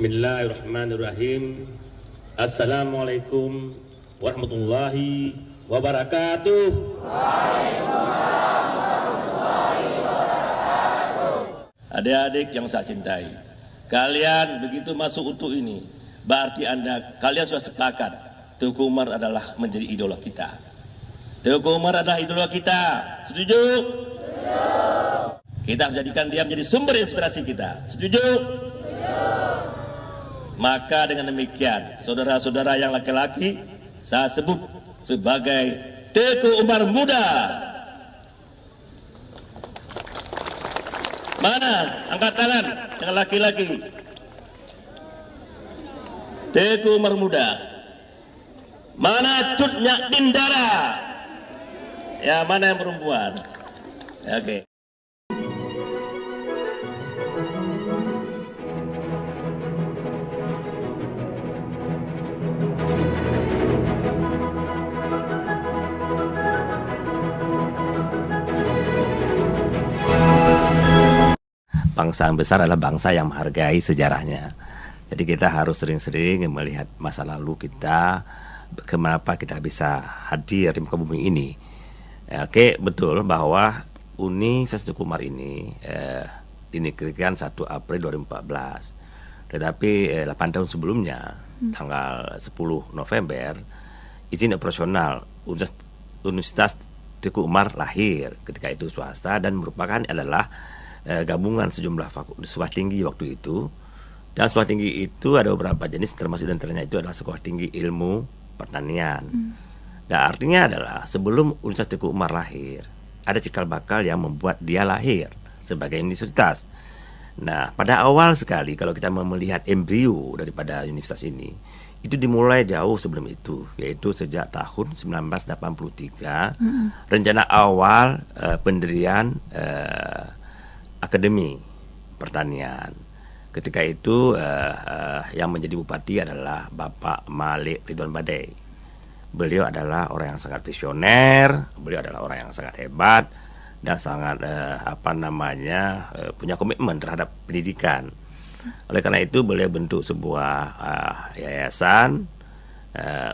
Bismillahirrahmanirrahim. Assalamualaikum warahmatullahi wabarakatuh. Waalaikumsalam warahmatullahi wabarakatuh. Adik-adik yang saya cintai, kalian begitu masuk utuh ini, berarti kalian sudah sepakat Teuku Umar adalah menjadi idola kita. Teuku Umar adalah idola kita. Setuju? Setuju. Kita harus jadikan dia menjadi sumber inspirasi kita. Setuju? Maka dengan demikian, saudara-saudara yang laki-laki, saya sebut sebagai Teuku Umar Muda. Mana? Angkat tangan yang laki-laki. Teuku Umar Muda. Mana Cutnya Dindara? Ya, mana yang perempuan? Oke. Bangsa yang besar adalah bangsa yang menghargai sejarahnya. Jadi kita harus sering-sering melihat masa lalu kita, kenapa kita bisa hadir di muka bumi ini. Oke, betul bahwa Universitas Teuku Umar ini dinegrikan 1 April 2014. Tetapi 8 tahun sebelumnya, tanggal 10 November, izin operasional Universitas Teuku Umar lahir. Ketika itu swasta dan merupakan adalah gabungan sejumlah sekolah tinggi waktu itu. Dan sekolah tinggi itu ada beberapa jenis, termasuk di antaranya itu adalah Sekolah Tinggi Ilmu Pertanian. Dan artinya adalah sebelum Universitas Teuku Umar lahir, ada cikal bakal yang membuat dia lahir sebagai universitas. Nah, pada awal sekali kalau kita melihat embrio daripada universitas ini, itu dimulai jauh sebelum itu, yaitu sejak tahun 1983, rencana awal pendirian Akademi Pertanian. Ketika itu yang menjadi bupati adalah Bapak Malik Ridwan Badai. Beliau adalah orang yang sangat visioner, beliau adalah orang yang sangat hebat dan sangat punya komitmen terhadap pendidikan. Oleh karena itu beliau bentuk sebuah yayasan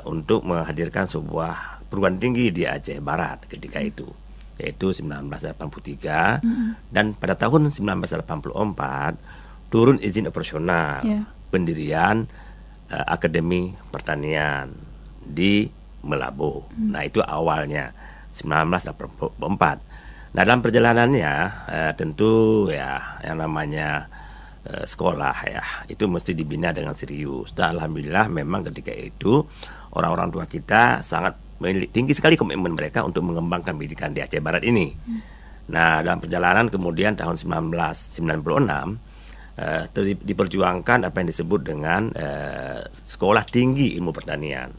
untuk menghadirkan sebuah perguruan tinggi di Aceh Barat ketika itu, yaitu 1983. Dan pada tahun 1984 turun izin operasional pendirian Akademi Pertanian di Melabu. Nah, itu awalnya 1984. Nah, dalam perjalanannya tentu ya yang namanya sekolah ya itu mesti dibina dengan serius. Dan alhamdulillah memang ketika itu orang-orang tua kita sangat tinggi sekali komitmen mereka untuk mengembangkan pendidikan di Aceh Barat ini. Nah, dalam perjalanan kemudian tahun 1996 diperjuangkan apa yang disebut dengan Sekolah Tinggi Ilmu Pertanian.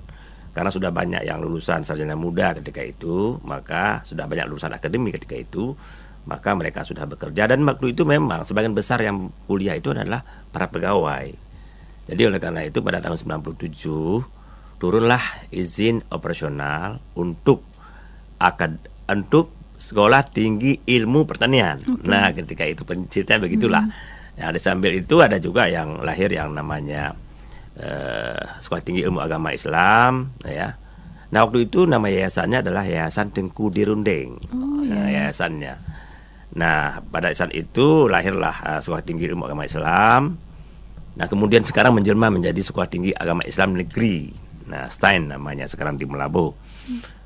Karena sudah banyak yang lulusan sarjana muda ketika itu, maka sudah banyak lulusan akademi ketika itu, maka mereka sudah bekerja. Dan waktu itu memang sebagian besar yang kuliah itu adalah para pegawai. Jadi oleh karena itu pada tahun 97 turunlah izin operasional untuk Sekolah Tinggi Ilmu Pertanian. Nah, ketika itu ceritanya begitulah. Nah, di sambil itu ada juga yang lahir yang namanya Sekolah Tinggi Ilmu Agama Islam, ya. Nah, waktu itu nama yayasannya adalah Yayasan Tengku Dirundeng. Yayasannya. Nah, pada saat itu lahirlah Sekolah Tinggi Ilmu Agama Islam. Nah, kemudian sekarang menjelma menjadi Sekolah Tinggi Agama Islam Negeri. Nah, STAIN namanya sekarang di Melabu.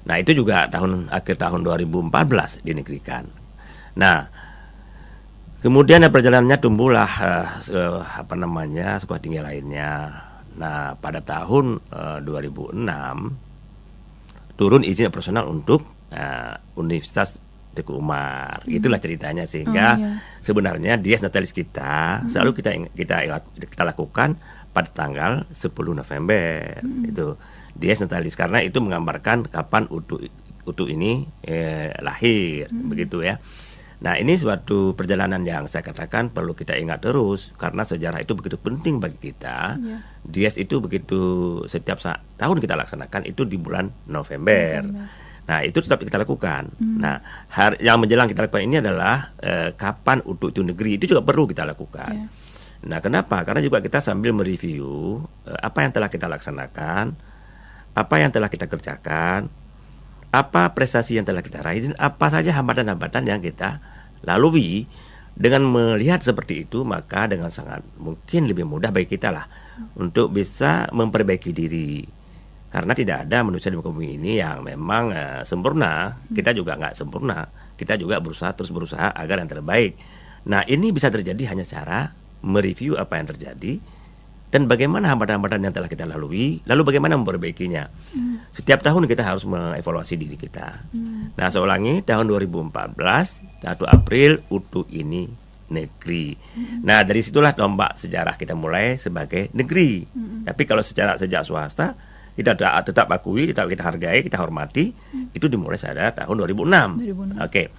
Nah, itu juga akhir tahun 2014 dinegrikan. Nah, kemudian perjalanannya tumbuhlah sekolah tinggi lainnya. Nah, pada tahun 2006 turun izin operasional untuk Universitas Teuku Umar. Itulah ceritanya, sehingga sebenarnya dies natalis kita selalu kita lakukan pada tanggal 10 November. Itu dies natalis karena itu menggambarkan kapan utu ini lahir, begitu ya. Nah, ini suatu perjalanan yang saya katakan perlu kita ingat terus karena sejarah itu begitu penting bagi kita. Dies itu begitu setiap tahun kita laksanakan itu di bulan November. Nah, itu tetap kita lakukan. Nah, yang menjelang kita lakukan ini adalah kapan utu itu negeri, itu juga perlu kita lakukan. Nah, kenapa? Karena juga kita sambil mereview apa yang telah kita laksanakan, apa yang telah kita kerjakan, apa prestasi yang telah kita raih, dan apa saja hambatan-hambatan yang kita lalui. Dengan melihat seperti itu, maka dengan sangat mungkin lebih mudah bagi kita lah untuk bisa memperbaiki diri. Karena tidak ada manusia di muka bumi ini yang memang sempurna. Kita juga nggak sempurna. Kita juga terus berusaha agar yang terbaik. Nah, ini bisa terjadi hanya cara mereview apa yang terjadi dan bagaimana hambatan-hambatan yang telah kita lalui, lalu bagaimana memperbaikinya. Setiap tahun kita harus mengevaluasi diri kita. Nah, saya ulangi, tahun 2014, 1 April, UTU ini negeri. Nah, dari situlah tombak sejarah kita mulai sebagai negeri. Tapi kalau secara sejak swasta, kita tetap akui, kita hargai, kita hormati, itu dimulai pada tahun 2006. Oke.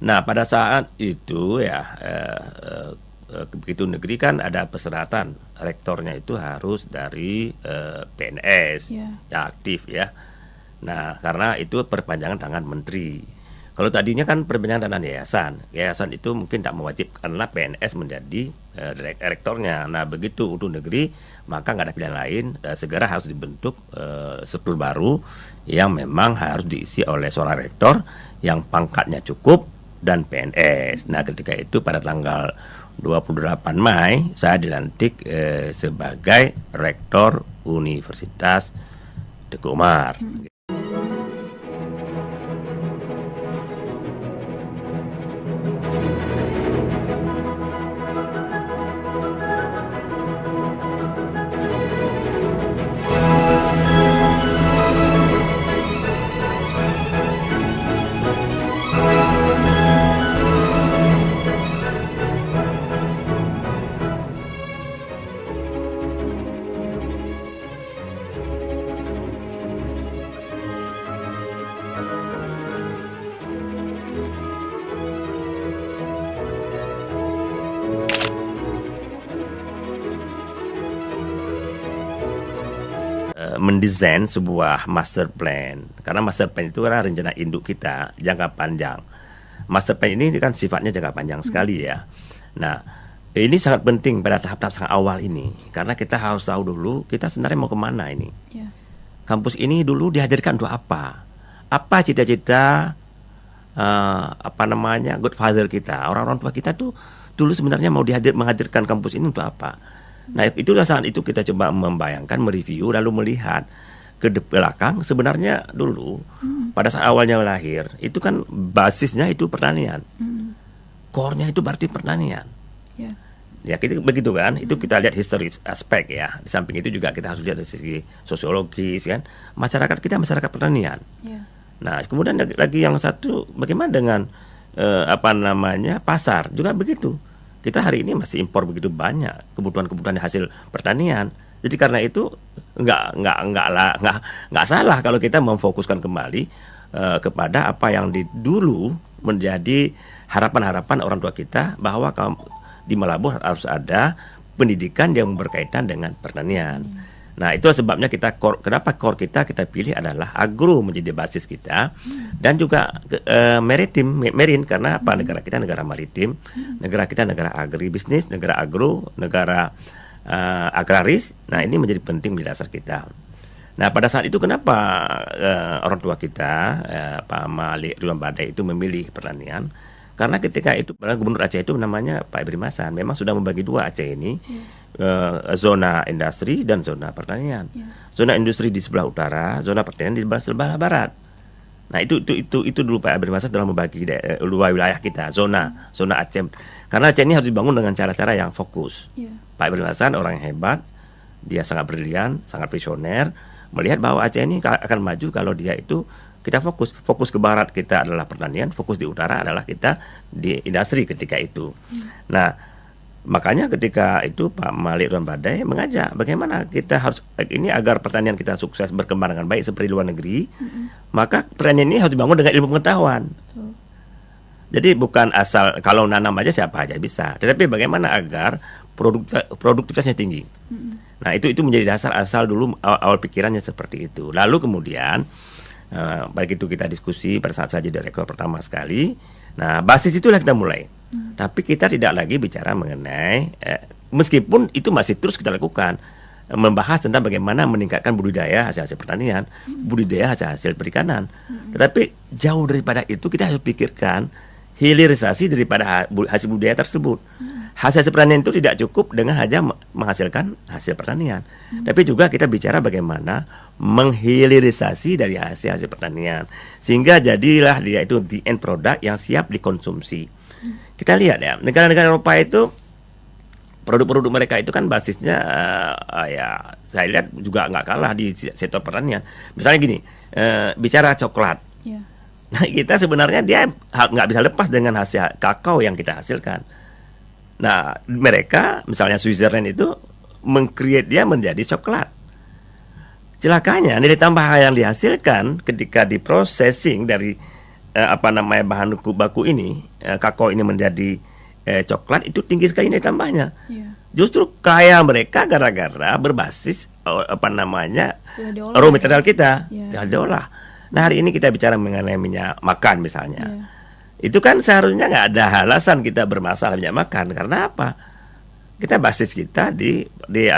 Nah, pada saat itu ya begitu negeri kan ada persyaratan rektornya itu harus dari PNS yang aktif ya. Nah, karena itu perpanjangan tangan menteri. Kalau tadinya kan perpanjangan tangan yayasan itu mungkin tak mewajibkanlah PNS menjadi rektornya. Nah, begitu UTU negeri maka nggak ada pilihan lain, segera harus dibentuk struktur baru yang memang harus diisi oleh seorang rektor yang pangkatnya cukup dan PNS. Nah, ketika itu pada tanggal 28 Mei saya dilantik sebagai Rektor Universitas Teguh Umar. Mendesain sebuah master plan, karena master plan itu adalah rencana induk kita jangka panjang. Master plan ini kan sifatnya jangka panjang sekali ya. Nah, ini sangat penting pada tahap-tahap sangat awal ini, karena kita harus tahu dulu kita sebenarnya mau kemana ini. Kampus ini dulu dihadirkan untuk apa? Apa cita-cita godfather kita, orang-orang tua kita tuh dulu sebenarnya mau menghadirkan kampus ini untuk apa? Nah, itulah saat itu kita coba membayangkan, mereview, lalu melihat ke belakang. Sebenarnya dulu pada saat awalnya lahir itu kan basisnya itu pertanian, core-nya itu berarti pertanian. Ya, kita begitu kan. Itu kita lihat historis aspek ya. Di samping itu juga kita harus lihat dari sisi sosiologis kan. Masyarakat kita masyarakat pertanian. Nah, kemudian lagi yang satu, bagaimana dengan pasar juga begitu. Kita hari ini masih impor begitu banyak kebutuhan hasil pertanian. Jadi karena itu nggak salah kalau kita memfokuskan kembali kepada apa yang dulu menjadi harapan-harapan orang tua kita, bahwa di Malabo harus ada pendidikan yang berkaitan dengan pertanian. Nah, itu sebabnya kenapa core kita pilih adalah agro menjadi basis kita, dan juga marine, karena apa? Negara kita negara maritim, negara kita negara agribisnis, negara agro, negara agraris. Nah, ini menjadi penting di dasar kita. Nah, pada saat itu kenapa orang tua kita Pak Malik Ridwan Badai itu memilih pertanian? Karena ketika itu Gubernur Aceh itu namanya Pak Ibrahim Hasan memang sudah membagi dua Aceh ini, zona industri dan zona pertanian. Zona industri di sebelah utara, zona pertanian di sebelah barat. Nah, itu dulu Pak Ibrahim Hasan dalam membagi dua wilayah kita, zona Aceh. Karena Aceh ini harus dibangun dengan cara-cara yang fokus. Pak Ibrahim Hasan orang yang hebat, dia sangat brilian, sangat visioner, melihat bahwa Aceh ini akan maju kalau dia itu kita fokus ke barat kita adalah pertanian, fokus di utara adalah kita di industri ketika itu. Nah, makanya ketika itu Pak Malik Ridwan Badai mengajak bagaimana kita harus ini agar pertanian kita sukses berkembang dengan baik seperti luar negeri, maka pertanian ini harus dibangun dengan ilmu pengetahuan. Jadi bukan asal kalau nanam aja siapa aja bisa, tetapi bagaimana agar produktivitasnya tinggi. Nah, itu menjadi dasar asal dulu awal pikirannya seperti itu. Lalu kemudian Baik itu kita diskusi pada saat saya jadi rektor pertama sekali. Nah, basis itulah kita mulai. Tapi kita tidak lagi bicara mengenai meskipun itu masih terus kita lakukan, membahas tentang bagaimana meningkatkan budidaya hasil-hasil pertanian, budidaya hasil-hasil perikanan. Tetapi jauh daripada itu kita harus pikirkan hilirisasi daripada hasil budidaya tersebut. Hasil pertanian itu tidak cukup dengan hanya menghasilkan hasil pertanian, tapi juga kita bicara bagaimana menghilirisasi dari hasil pertanian sehingga jadilah dia itu the end product yang siap dikonsumsi. Kita lihat ya, negara-negara Eropa itu produk-produk mereka itu kan basisnya ya saya lihat juga nggak kalah di sektor pertanian. Misalnya gini, bicara coklat. Nah, kita sebenarnya dia nggak bisa lepas dengan hasil kakao yang kita hasilkan. Nah, mereka misalnya Switzerland itu meng-create dia menjadi coklat. Celakanya nilai tambah yang dihasilkan ketika diprocessing dari bahan baku ini, kakao ini menjadi coklat itu tinggi sekali nilai tambahnya. Justru kaya mereka gara-gara berbasis raw material kita sudah diolah. Nah, hari ini kita bicara mengenai minyak makan misalnya. Itu kan seharusnya nggak ada alasan kita bermasalah minyak makan. Karena apa? Kita basis kita di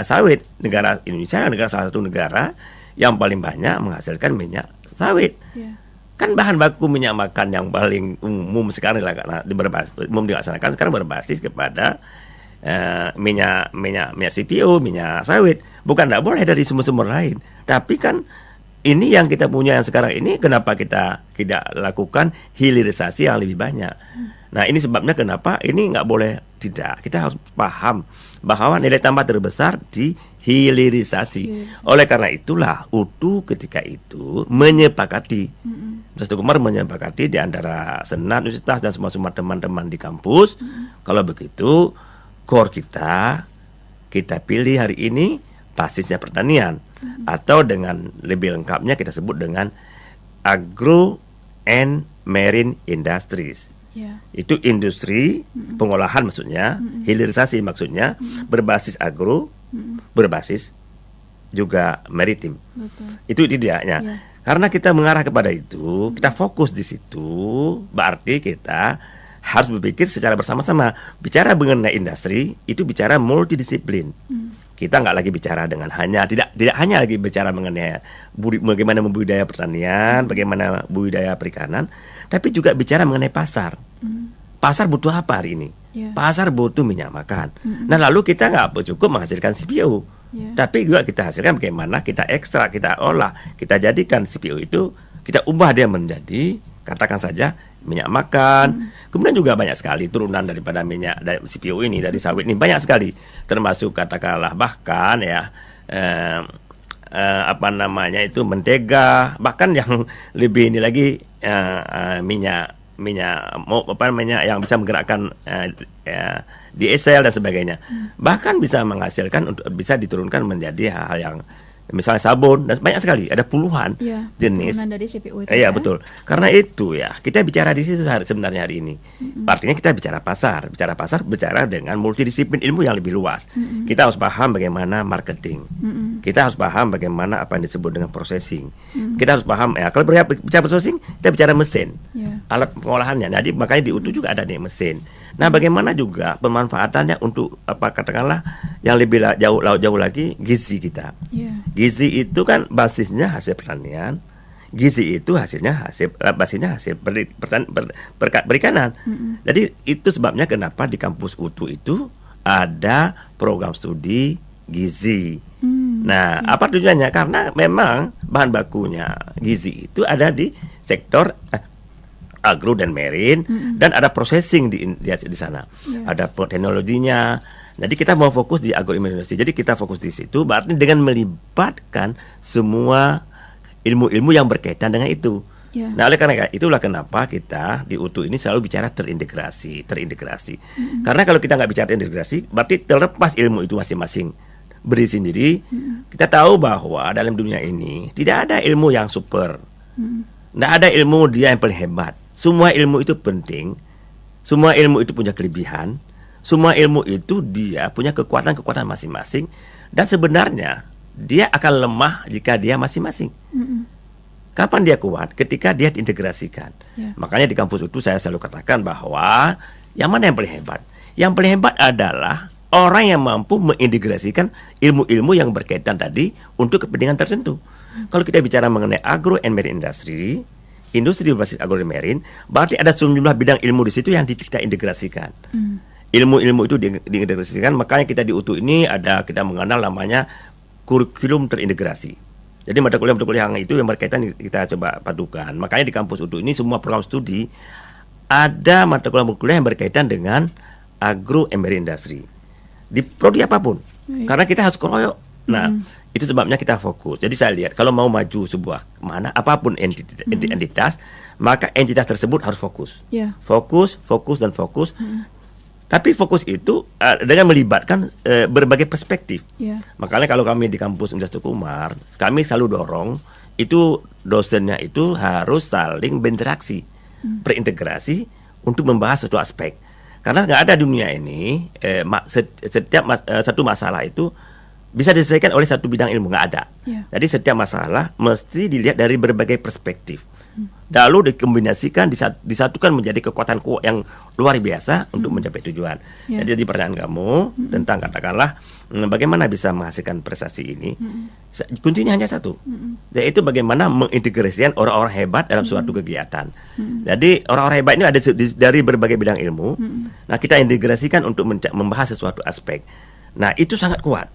sawit. Negara Indonesia adalah salah satu negara yang paling banyak menghasilkan minyak sawit. Kan bahan baku minyak makan yang paling umum sekarang dilaksanakan sekarang berbasis kepada minyak CPO, minyak sawit. Bukan tidak boleh dari sumber-sumber lain. Tapi kan ini yang kita punya yang sekarang ini, kenapa kita tidak lakukan hilirisasi yang lebih banyak? Nah, ini sebabnya kenapa ini nggak boleh tidak. Kita harus paham bahwa nilai tambah terbesar di hilirisasi. Oleh karena itulah UTU ketika itu menyepakati, Ustaz Kumar menyepakati di antara senat universitas dan semua teman-teman di kampus, kalau begitu core kita pilih hari ini basisnya pertanian. Atau dengan lebih lengkapnya kita sebut dengan agro and marine industries. Itu industri pengolahan maksudnya, hilirisasi maksudnya, berbasis agro, berbasis juga maritim. Itu idealnya. Karena kita mengarah kepada itu, kita fokus di situ, berarti kita harus berpikir secara bersama-sama. Bicara mengenai industri itu bicara multidisiplin. Kita nggak lagi bicara dengan tidak hanya lagi bicara mengenai bagaimana membudidaya pertanian, bagaimana budidaya perikanan, tapi juga bicara mengenai pasar. Pasar butuh apa hari ini? Pasar butuh minyak makan. Nah, lalu kita nggak cukup menghasilkan CPO, tapi juga kita hasilkan bagaimana kita ekstrak, kita olah, kita jadikan CPO itu, kita ubah dia menjadi, katakan saja, minyak makan. Kemudian juga banyak sekali turunan daripada minyak dari CPO ini, dari sawit ini banyak sekali, termasuk katakanlah bahkan ya mentega, bahkan yang lebih ini lagi minyak yang bisa menggerakkan diesel dan sebagainya, bahkan bisa menghasilkan bisa diturunkan menjadi hal-hal yang misalnya sabun dan banyak sekali, ada puluhan jenis dari CPO itu. Iya, betul. Karena itu ya kita bicara di situ sebenarnya hari ini. Artinya kita bicara pasar bicara dengan multidisiplin ilmu yang lebih luas. Kita harus paham bagaimana marketing. Kita harus paham bagaimana apa yang disebut dengan processing. Kita harus paham ya, kalau bicara processing kita bicara mesin, alat pengolahannya. Jadi makanya di UTU juga ada nih mesin. Nah, bagaimana juga pemanfaatannya untuk katakanlah yang lebih jauh lagi gizi kita. Gizi itu kan basisnya hasil pertanian. Gizi itu basisnya hasil perikanan. Jadi itu sebabnya kenapa di kampus UTU itu ada program studi gizi. Nah, apa tujuannya? Karena memang bahan bakunya gizi itu ada di sektor agro dan marine, dan ada processing di sana. Ada teknologinya. Jadi kita mau fokus di agroindustri. Jadi kita fokus di situ, berarti dengan melibatkan semua ilmu-ilmu yang berkaitan dengan itu. Nah, oleh karena itulah kenapa kita di UTU ini selalu bicara terintegrasi. Karena kalau kita nggak bicara terintegrasi, berarti terlepas ilmu itu masing-masing berdiri sendiri. Kita tahu bahwa dalam dunia ini tidak ada ilmu yang super. Nggak ada ilmu dia yang paling hebat. Semua ilmu itu penting. Semua ilmu itu punya kelebihan. Semua ilmu itu dia punya kekuatan-kekuatan masing-masing. Dan sebenarnya dia akan lemah jika dia masing-masing. Kapan dia kuat? Ketika dia diintegrasikan. Makanya di kampus itu saya selalu katakan bahwa yang mana yang paling hebat? Yang paling hebat adalah orang yang mampu mengintegrasikan ilmu-ilmu yang berkaitan tadi untuk kepentingan tertentu. Kalau kita bicara mengenai agro and marine industry, industri berbasis agro dan marine, berarti ada sejumlah bidang ilmu di situ yang kita integrasikan. Ilmu-ilmu itu diintegrasikan, makanya kita di UTU ini kita mengenal namanya kurikulum terintegrasi. Jadi mata kuliah itu yang berkaitan kita coba padukan. Makanya di kampus UTU ini semua program studi ada mata kuliah yang berkaitan dengan agro and marine industry. Di prodi apapun. Karena kita harus keroyok. Nah, itu sebabnya kita fokus. Jadi saya lihat kalau mau maju sebuah apapun entitas, maka entitas tersebut harus fokus. Fokus dan fokus. Tapi fokus itu dengan melibatkan berbagai perspektif. Makanya kalau kami di kampus Universitas Tunku Umar, kami selalu dorong itu dosennya itu harus saling berinteraksi, berintegrasi untuk membahas suatu aspek. Karena nggak ada dunia ini setiap satu masalah itu bisa diselesaikan oleh satu bidang ilmu, nggak ada. Jadi setiap masalah mesti dilihat dari berbagai perspektif. Lalu dikombinasikan, disatukan menjadi kekuatan yang luar biasa untuk mencapai tujuan. Jadi pertanyaan kamu tentang katakanlah bagaimana bisa menghasilkan prestasi ini, kuncinya hanya satu, yaitu bagaimana mengintegrasikan orang-orang hebat dalam suatu kegiatan. Jadi orang-orang hebat ini ada dari berbagai bidang ilmu. Nah, kita integrasikan untuk membahas sesuatu aspek. Nah, itu sangat kuat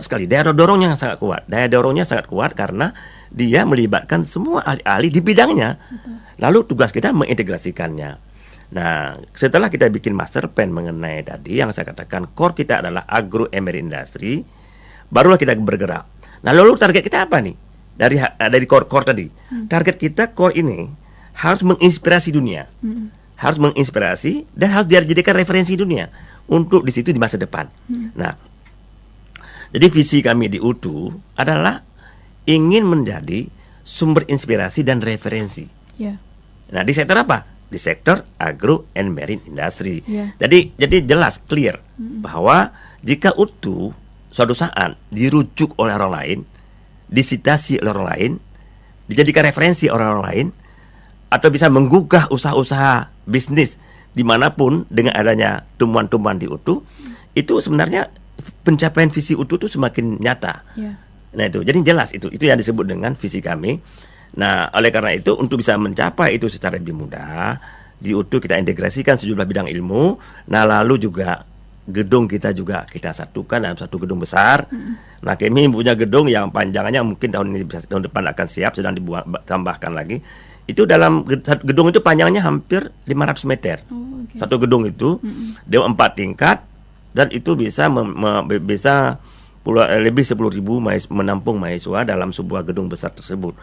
sekali. Daya dorongnya sangat kuat karena dia melibatkan semua ahli-ahli di bidangnya. Lalu tugas kita mengintegrasikannya. Nah, setelah kita bikin master plan mengenai tadi yang saya katakan core kita adalah agro and marine industry, barulah kita bergerak. Nah, lalu target kita apa nih? Dari core tadi. Target kita core ini harus menginspirasi dunia. Harus menginspirasi dan harus dijadikan referensi dunia untuk di situ di masa depan. Nah, jadi visi kami di UTU adalah ingin menjadi sumber inspirasi dan referensi. Nah, di sektor apa? Di sektor agro and marine industry. Jadi jelas, clear bahwa jika UTU suatu saat dirujuk oleh orang lain, disitasi oleh orang lain, dijadikan referensi orang-orang lain, atau bisa menggugah usaha-usaha bisnis dimanapun dengan adanya tumbuhan-tumbuhan di UTU, itu sebenarnya pencapaian visi UTU itu semakin nyata. Nah, itu jadi jelas itu yang disebut dengan visi kami. Nah, oleh karena itu untuk bisa mencapai itu secara lebih mudah, di UTU kita integrasikan sejumlah bidang ilmu. Nah, lalu juga gedung kita juga kita satukan dalam satu gedung besar. Nah, kami punya gedung yang panjangnya mungkin tahun ini bisa tahun depan akan siap, sedang tambahkan lagi. Itu dalam gedung itu panjangnya hampir 500 meter. Satu gedung itu dia 4 tingkat dan itu bisa lebih 10.000 menampung mahasiswa dalam sebuah gedung besar tersebut.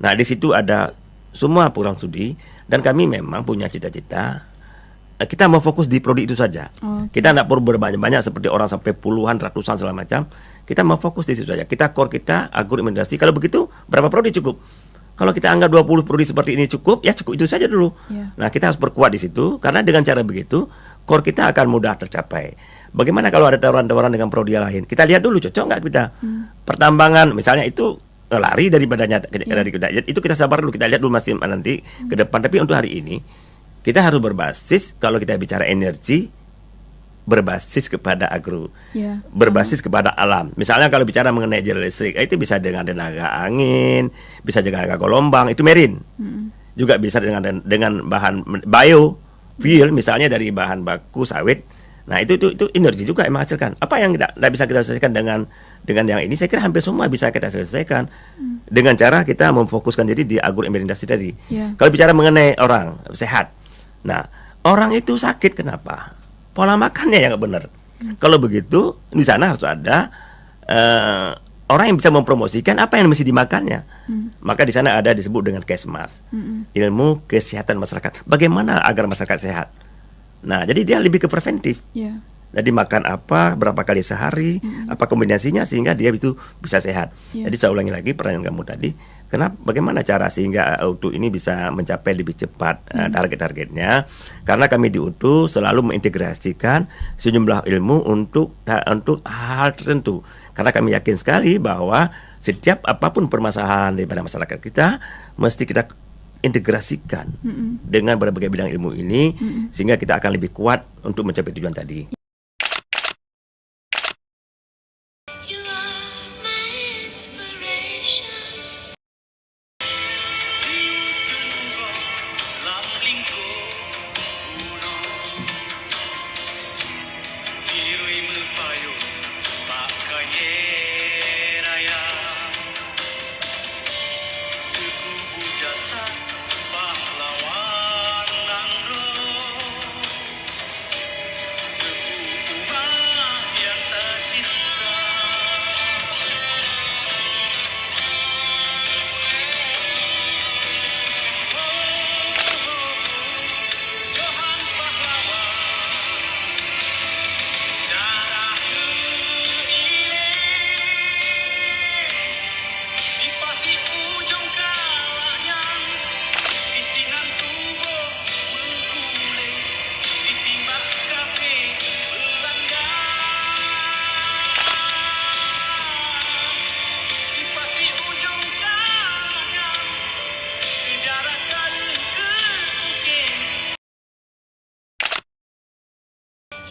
Nah, di situ ada semua program studi dan kami memang punya cita-cita kita mau fokus di prodi itu saja. Kita tidak perlu berbanyak-banyak seperti orang sampai puluhan, ratusan segala macam. Kita mau fokus di situ saja. Kita core kita agro industri. Kalau begitu berapa prodi cukup? Kalau kita anggap 20 prodi seperti ini cukup, ya cukup itu saja dulu. Nah, kita harus perkuat di situ karena dengan cara begitu core kita akan mudah tercapai. Bagaimana kalau ada tawaran-tawaran dengan prodi lain? Kita lihat dulu cocok nggak kita. Pertambangan misalnya itu lari dari badannya dari itu kita sabar dulu, kita lihat dulu masih nanti ke depan. Tapi untuk hari ini kita harus berbasis, kalau kita bicara energi, berbasis kepada agro, berbasis kepada alam. Misalnya kalau bicara mengenai energi listrik, itu bisa dengan tenaga angin, bisa dengan tenaga gelombang, itu marine. Juga bisa dengan bahan biofuel, misalnya dari bahan baku sawit. Nah, itu energi juga yang menghasilkan. Apa yang tidak bisa kita selesaikan dengan yang ini? Saya kira hampir semua bisa kita selesaikan dengan cara kita memfokuskan diri di agro industri tadi. Kalau bicara mengenai orang sehat, nah orang itu sakit kenapa? Pola makannya yang nggak benar. Kalau begitu di sana harus ada orang yang bisa mempromosikan apa yang mesti dimakannya. Maka di sana ada disebut dengan Kesmas, ilmu kesehatan masyarakat. Bagaimana agar masyarakat sehat? Nah, jadi dia lebih ke preventif. Jadi makan apa, berapa kali sehari, apa kombinasinya sehingga dia itu bisa sehat. Jadi saya ulangi lagi pertanyaan kamu tadi, bagaimana cara sehingga UTU ini bisa mencapai lebih cepat target-targetnya? Karena kami di UTU selalu mengintegrasikan sejumlah ilmu untuk hal tertentu. Karena kami yakin sekali bahwa setiap apapun permasalahan daripada masyarakat kita, mesti kita integrasikan dengan berbagai bidang ilmu ini, sehingga kita akan lebih kuat untuk mencapai tujuan tadi. You are my inspiration.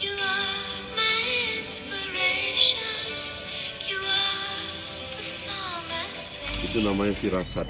You are my inspiration. You are the song I sing. Itu namanya firasat.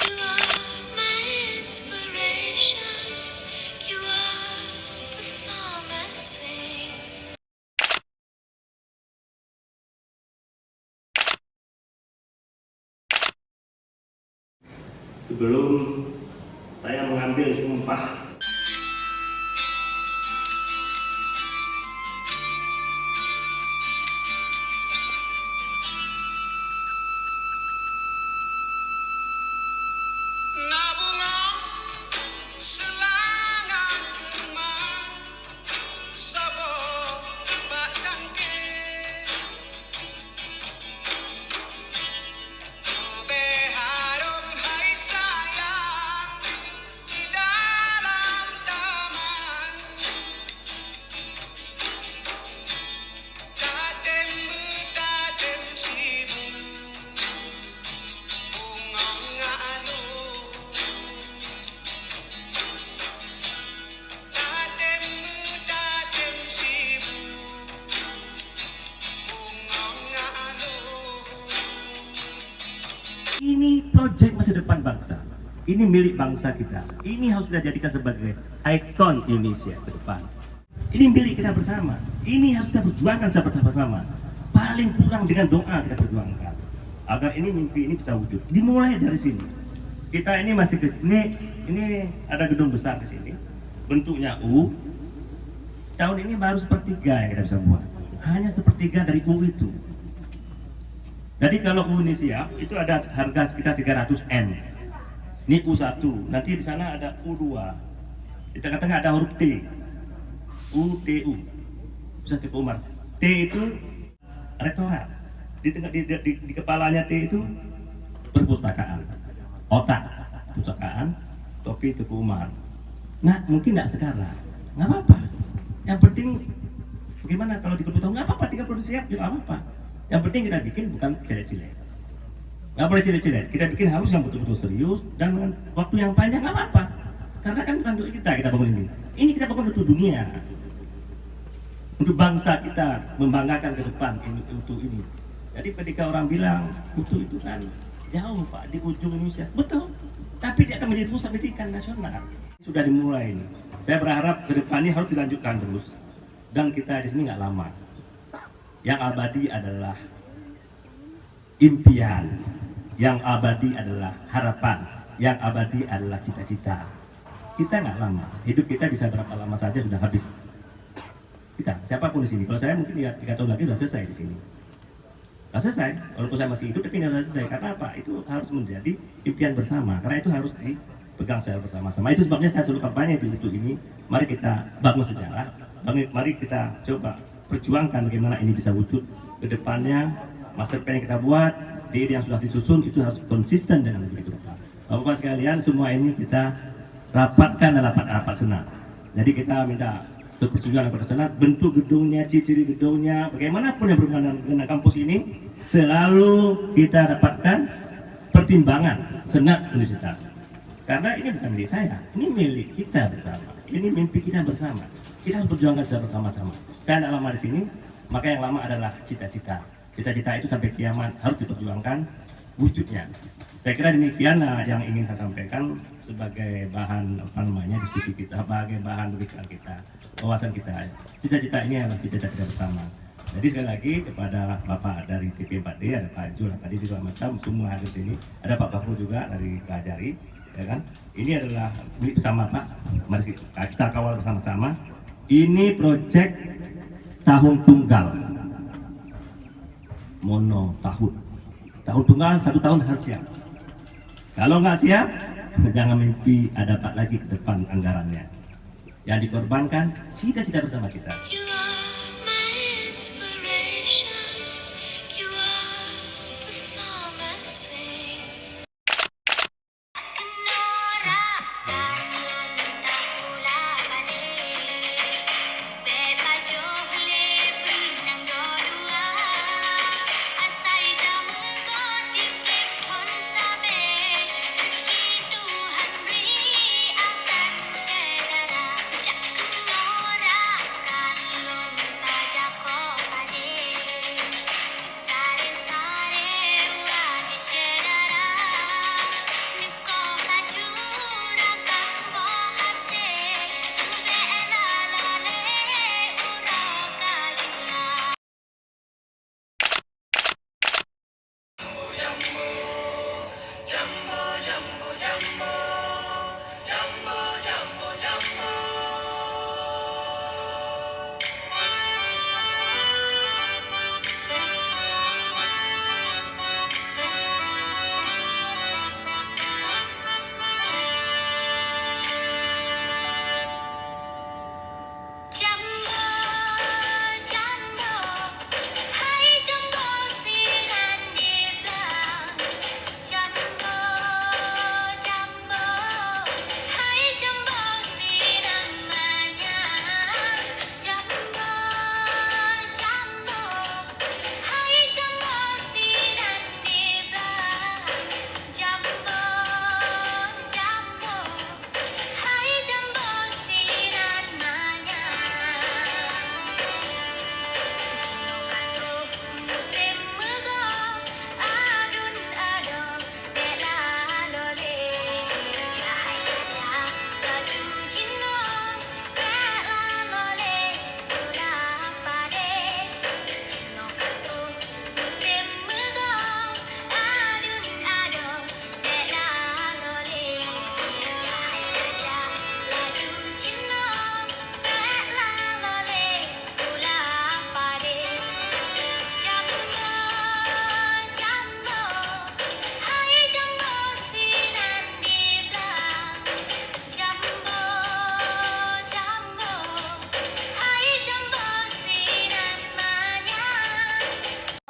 You are my inspiration. You are the song I sing. Sebelum saya mengambil sumpah Nabungan selangang sabok bakangke beharom hai sayang di dalam taman dadem dadem sibu bunga anu dadem dadem sibu bunga anu. ini proyek masa depan bangsa. Ini milik bangsa kita. Ini harus kita jadikan sebagai ikon Indonesia ke depan. Ini milik kita bersama. Ini harus kita perjuangkan bersama-sama. Paling kurang dengan doa kita perjuangkan agar ini mimpi ini bisa wujud. Dimulai dari sini. Kita ini masih ini ada gedung besar di sini. Bentuknya U. Tahun ini baru sepertiga yang kita bisa buat. Hanya sepertiga dari U itu. Jadi kalau U ini siap, itu ada harga sekitar 300 M. Ini U1, nanti di sana ada U2. Di tengah-tengah ada huruf T. UTU. Ustaz Teguh Umar. T itu rektorat. Di tengah di kepalanya T itu perpustakaan. Otak perpustakaan, topi Teguh Umar. Nah, mungkin tidak sekarang. Nggak apa-apa. Yang penting bagaimana kalau di tahun nggak apa-apa, 30 siap juga nggak apa-apa. Yang penting kita bikin bukan jelek-jelek. Nggak boleh jelek-jelek. Kita bikin harus yang betul-betul serius dan dengan waktu yang panjang nggak apa-apa. Karena kan bukan untuk kita bangun ini. Ini kita bangun untuk dunia. Untuk bangsa kita membanggakan ke depan untuk ini. Jadi ketika orang bilang UTU itu kan jauh Pak di ujung Indonesia, betul. Tapi dia akan menjadi pusat pendidikan nasional. Sudah dimulai ini. Saya berharap ke depan ini harus dilanjutkan terus. Dan kita di sini nggak lama. Yang abadi adalah impian, yang abadi adalah harapan, yang abadi adalah cita-cita. Kita nggak lama. Hidup kita bisa berapa lama saja sudah habis. Kita, siapapun di sini. Kalau saya mungkin 3 tahun lagi sudah selesai di sini. Sudah selesai. Walaupun saya masih hidup, tapi sudah selesai. Karena apa? Itu harus menjadi impian bersama. Karena itu harus dipegang secara bersama-sama. Itu sebabnya saya selalu kampanye di UTU ini. Mari kita bangun sejarah. Mari kita coba perjuangkan bagaimana ini bisa wujud ke depannya. Master plan yang kita buat, ide yang sudah disusun itu harus konsisten dengan begitu. Bapak-bapak sekalian, semua ini kita rapatkan dalam rapat senat. Jadi kita minta persetujuan kepada senat, bentuk gedungnya, ciri-ciri gedungnya, bagaimanapun yang berhubungan dengan kampus ini, selalu kita dapatkan pertimbangan senat universitas. Karena ini bukan milik saya, ini milik kita bersama. Ini mimpi kita bersama. Kita harus berjuangkan secara bersama-sama. Saya tidak lama di sini, maka yang lama adalah cita-cita. Cita-cita itu sampai kiamat harus diperjuangkan wujudnya. Saya kira demikian yang ingin saya sampaikan sebagai bahan diskusi kita, sebagai bahan pemikiran kita, wawasan kita. Cita-cita ini adalah cita-cita kita bersama. Jadi sekali lagi kepada Bapak dari TP4D, ada Pak Jul, tadi di macam semua hadir sini. Ada Pak Bakru juga dari Kajari, ya kan? Ini adalah milik bersama Pak. Mari kita kawal bersama-sama. Ini proyek tahun tunggal, mono tahun. Tahun tunggal 1 tahun harus siap. Kalau nggak siap, jangan mimpi ada Pak lagi ke depan anggarannya. Yang dikorbankan cita-cita bersama kita. You are my inspiration. You are the song I sing. Kenora dan takula balik. Beba johle pinang dodua. Asai kamu godikip hon sabe. Meski Tuhan beri akan cedera. Jak kenora kan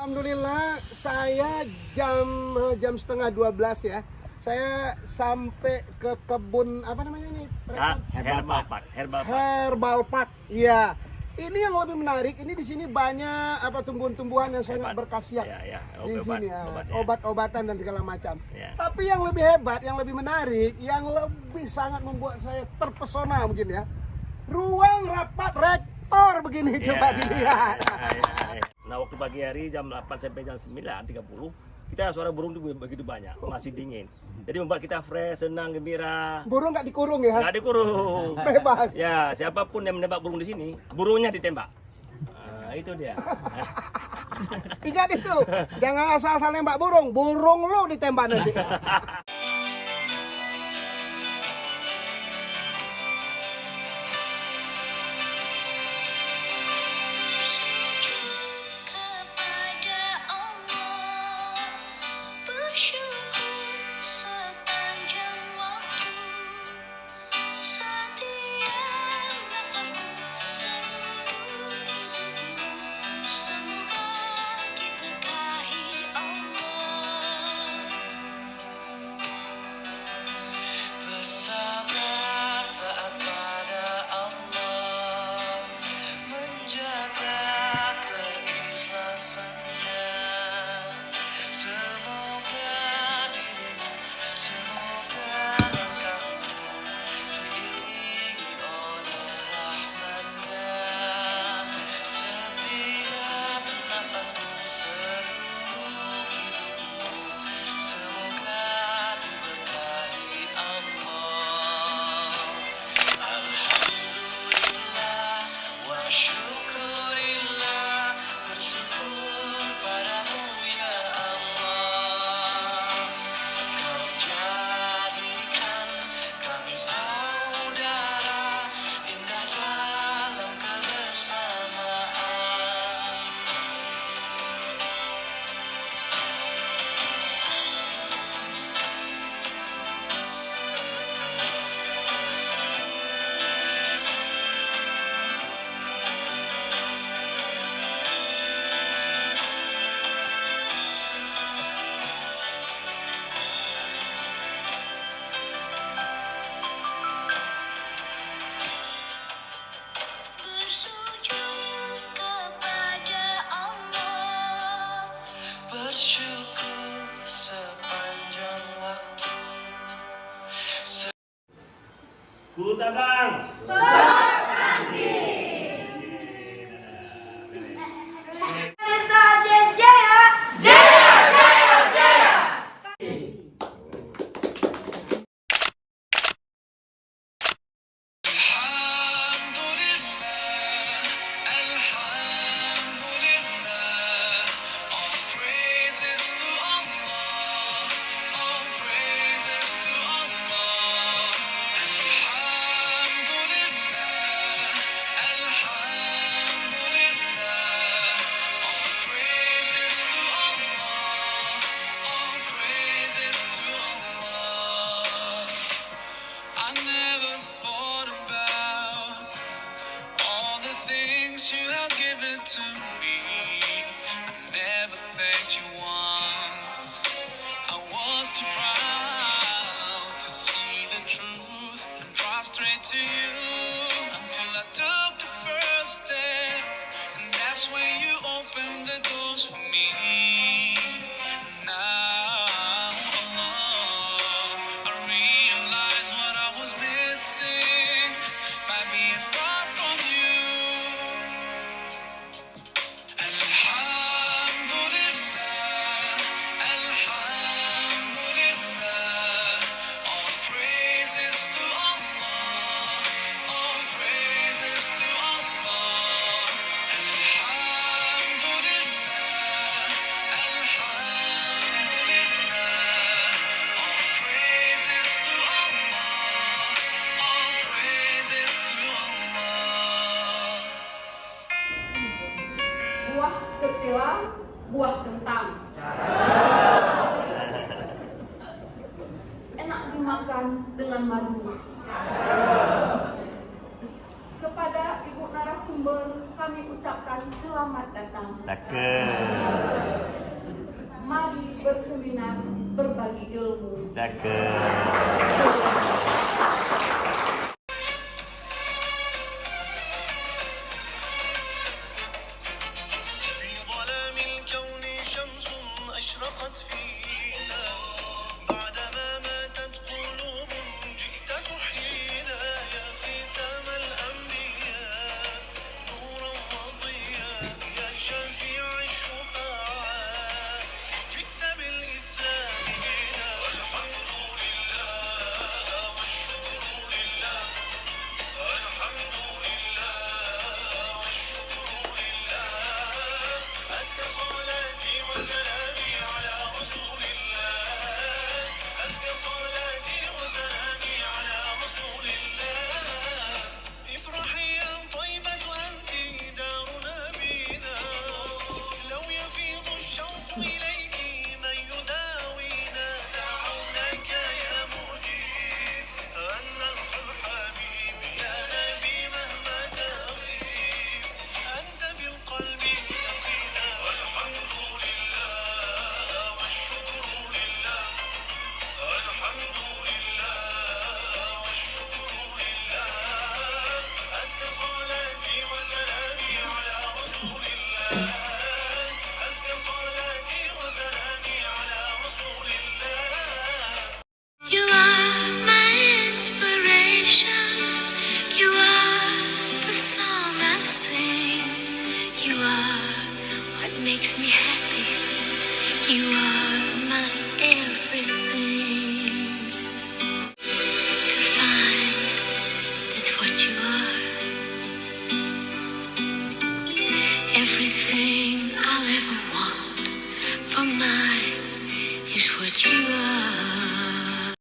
Alhamdulillah saya jam setengah 12 ya. Saya sampai ke kebun apa namanya ini? Herbal Park. Iya. Ini yang lebih menarik, ini di sini banyak tumbuhan-tumbuhan yang sangat berkhasiat. Ya. Di sini ya, obatnya. obat-obatan dan segala macam. Ya. Tapi yang lebih hebat, yang lebih menarik, yang lebih sangat membuat saya terpesona mungkin ya. Ruang rapat rektor begini coba dilihat. Ya. Nah, waktu pagi hari jam 8 sampai jam 9.30 kita suara burung itu begitu banyak, masih dingin. Jadi membuat kita fresh, senang, gembira. Burung nggak dikurung ya? Nggak dikurung. Bebas. Ya, siapapun yang menembak burung di sini, burungnya ditembak. Itu dia. Ingat itu, jangan asal-asal nembak burung lu ditembak nanti. Kepada Allah, bersyukur sepanjang waktu, setiap nafasmu, seluruh hidupmu, semoga diberkahi Allah. Bersabar taat pada Allah, menjaga keikhlasannya. Semoga dirimu, semoga langkahmu diiringi oleh rahmatnya. Setiap nafasmu, seluruh hidupmu, semoga diberkahi Allah. Alhamdulillah wa syukurillah, bersyukur padamu ya Allah. Kau jadikan kami saudara, indah dalam kebersamaan. Bersujud kepada Allah, Bersyukur sepanjang waktu. Guru Tabang. Alhamdulillah, all praises to Allah, all praises to Allah. Alhamdulillah, alhamdulillah, all praises to Allah, all praises to Allah. I never thought about all the things you have given to me. I never thanked you once. I was too proud to see the truth and prostrate to you until I took the first step, and that's when you opened the doors for me. Now, I realize what I was missing by being far from you. Alhamdulillah, alhamdulillah, all praises to Allah, all praises to Allah. Alhamdulillah, alhamdulillah, all praises to Allah, all praises to Allah. Buah ketilang, buah kentang. Enak dimakan dengan madu. Kepada ibu narasumber kami ucapkan selamat datang. Cakep. Mari berseminar, berbagi ilmu. Cakep. في ظلام الكون شمس أشرقت فيه